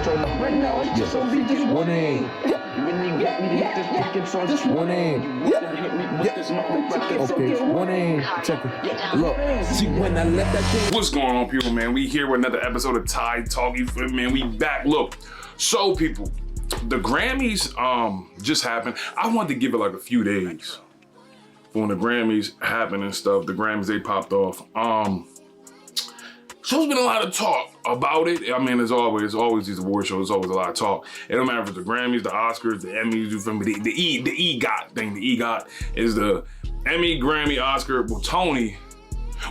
Warning. Okay, warning. Check it. Look, see when I let that thing. What's going on, people, man? We here with another episode of Tide Talk. You feel me, man? We back. Look, so people, the Grammys just happened. I wanted to give it like a few days when the Grammys happened and stuff. The Grammys, they popped off. So there's been a lot of talk about it. I mean, as always these award shows, there's always a lot of talk. It don't matter if it's the Grammys, the Oscars, the Emmys, you feel me? The EGOT thing. The EGOT is the Emmy, Grammy, Oscar, well, Tony.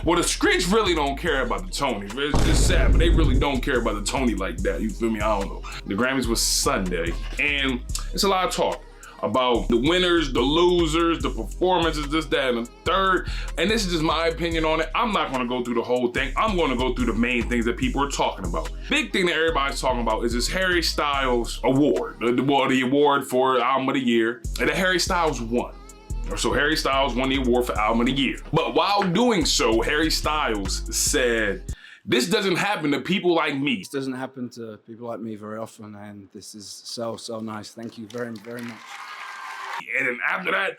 Well, the streets really don't care about the Tony. It's just sad, but they really don't care about the Tony like that. You feel me? I don't know. The Grammys was Sunday, and it's a lot of talk about the winners, the losers, the performances, this, that, and the third. And this is just my opinion on it. I'm not gonna go through the whole thing. I'm gonna go through the main things that people are talking about. Big thing that everybody's talking about is this Harry Styles award, the award for Album of the Year, and that Harry Styles won. So Harry Styles won the award for Album of the Year. But while doing so, Harry Styles said, "This doesn't happen to people like me." This doesn't happen to people like me very often, and this is so nice. Thank you very, very much. And then after that,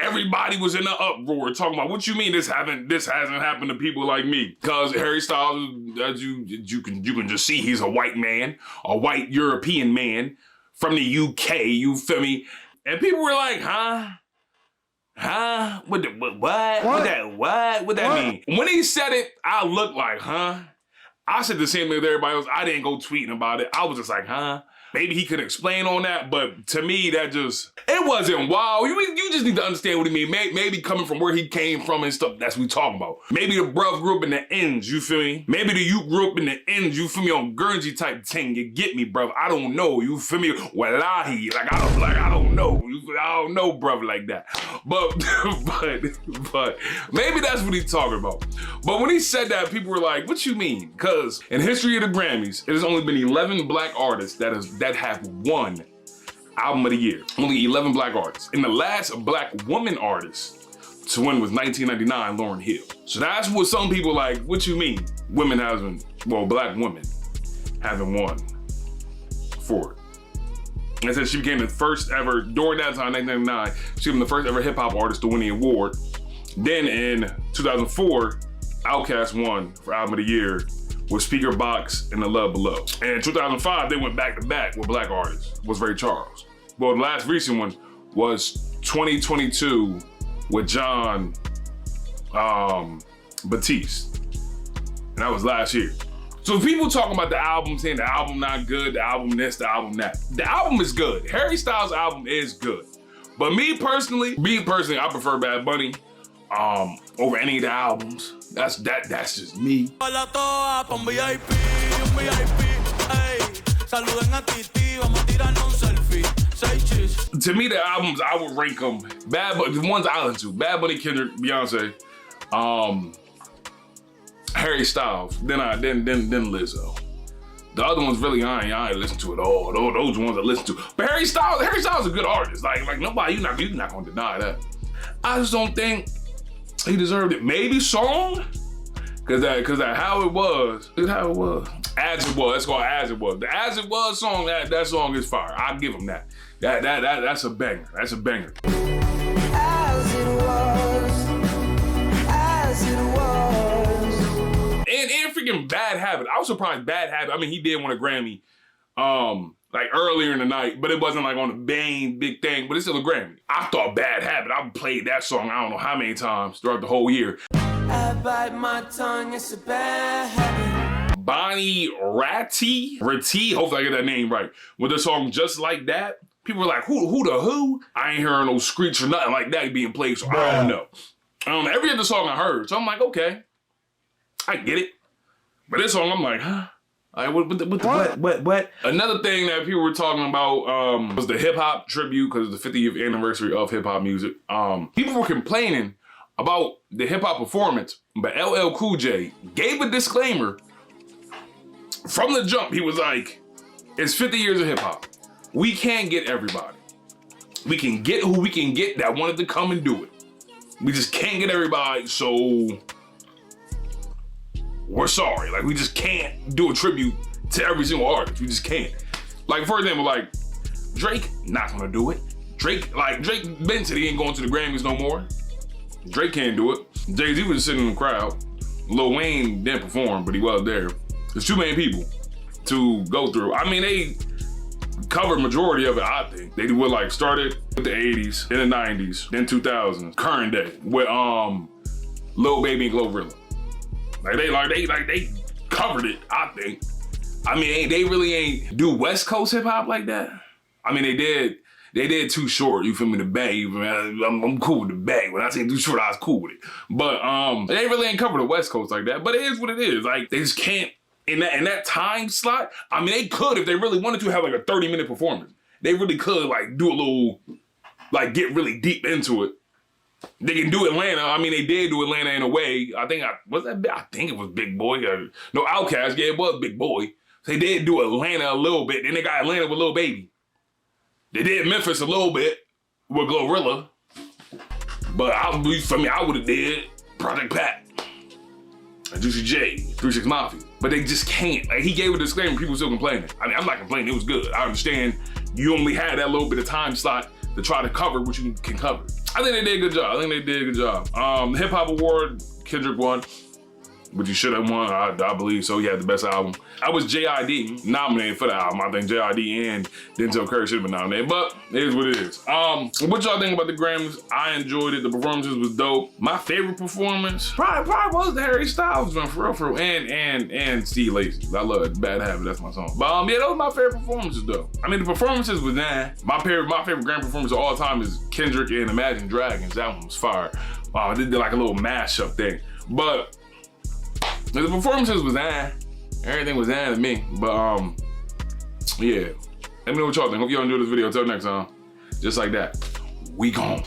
everybody was in the uproar talking about, what you mean this hasn't happened to people like me? Because Harry Styles, as you can just see, he's a white man, a white European man from the UK, you feel me? And people were like, huh? What that mean? When he said it, I looked like, huh? I said the same thing as everybody else. I didn't go tweeting about it. I was just like, huh? Maybe he could explain on that, but to me, it wasn't wow. You just need to understand what he mean. Maybe coming from where he came from and stuff, that's what we talking about. Maybe the bruv grew up in the ends, you feel me? Maybe the youth grew up in the ends, you feel me, on Guernsey type thing. You get me, bruv? I don't know, you feel me? Wallahi, I don't know. I don't know, bruv, like that. But maybe that's what he's talking about. But when he said that, people were like, what you mean? Because in history of the Grammys, it has only been 11 black artists that have won Album of the Year. Only 11 black artists. And the last black woman artist to win was 1999, Lauryn Hill. So that's what some people like, what you mean? Black women haven't won for it. And said she became the first ever, during that time, 1999, she became the first ever hip hop artist to win the award. Then in 2004, Outkast won for Album of the Year with Speaker Box and The Love Below. And in 2005, they went back to back with black artists, was Ray Charles. Well, the last recent one was 2022 with John Batiste. And that was last year. So people talking about the album, saying the album not good, the album this, the album that. The album is good. Harry Styles' album is good. But me personally, I prefer Bad Bunny over any of the albums. That's just me. To me, the albums, I would rank them, the ones I listen to, Bad Bunny, Kendrick, Beyonce, Harry Styles, then Lizzo. The other ones really, I ain't listen to it all. Those ones I listen to. But Harry Styles is a good artist. Like nobody, you're not gonna deny that. I just don't think he deserved it. Maybe song, cause that how it was. As It Was. It's called As It Was. The As It Was song, that song is fire. I'll give him that. That's a banger. That's a banger. As it was. And freaking Bad Habit. I was surprised Bad Habit. I mean, he did win a Grammy, like earlier in the night, but it wasn't like on the big thing, but it's still a Grammy. I thought Bad Habit, I played that song I don't know how many times throughout the whole year. I bite my tongue, it's a bad habit. Bonnie Ratty, hopefully I get that name right, with the song Just Like That. People were like, who? I ain't hearing no screech or nothing like that being played, so I don't know. Every other song I heard, so I'm like, okay, I get it. But this song, I'm like, huh? What? Another thing that people were talking about was the hip hop tribute, because it's the 50th anniversary of hip hop music. People were complaining about the hip hop performance, but LL Cool J gave a disclaimer from the jump. He was like, it's 50 years of hip hop. We can't get everybody. We can get who we can get that wanted to come and do it. We just can't get everybody, so we're sorry. Like, we just can't do a tribute to every single artist. We just can't. Like, for example, like, Drake, not gonna do it. Drake Ben said he ain't going to the Grammys no more. Drake can't do it. Jay-Z was just sitting in the crowd. Lil Wayne didn't perform, but he was there. There's too many people to go through. I mean, they covered majority of it, I think. They would like started with the 80s, then the 90s, then 2000s, current day, with Lil Baby and Glorilla. They covered it, I think. I mean, they really ain't do West Coast hip hop like that. I mean, they did Too Short, you feel me, the Bay. I'm cool with the Bay. When I say Too Short, I was cool with it. But they really ain't covered the West Coast like that. But it is what it is. Like, they just can't, in that time slot, I mean, they could, if they really wanted to, have like a 30-minute performance. They really could, like, do a little, like, get really deep into it. They can do Atlanta. I mean, they did do Atlanta in a way. I think it was Big Boy. No, Outkast. Yeah, it was Big Boy. So they did do Atlanta a little bit. Then they got Atlanta with Lil Baby. They did Memphis a little bit with Glorilla. But I would have did Project Pat and Juicy J, 3 6 Mafia. But they just can't. Like, he gave a disclaimer, people still complaining. I mean, I'm not complaining, it was good. I understand you only had that little bit of time slot to try to cover what you can cover. I think they did a good job. The Hip Hop Award, Kendrick won, which he should have won. I believe so. He had the best album. I was JID nominated for the album. I think JID and Denzel Curry should have been nominated, but it is what it is. What y'all think about the Grammys? I enjoyed it. The performances was dope. My favorite performance probably was the Harry Styles one, for real, and Steve Lacy. I love it. Bad Habit. That's my song. But yeah, those were my favorite performances though. I mean, the performances was my favorite Grammy performance of all time is Kendrick and Imagine Dragons. That one was fire. Wow, they did like a little mashup thing, but the performances was everything was to me. But yeah, let me know what y'all think. Hope y'all enjoyed this video. Until next time, just like that, we gone.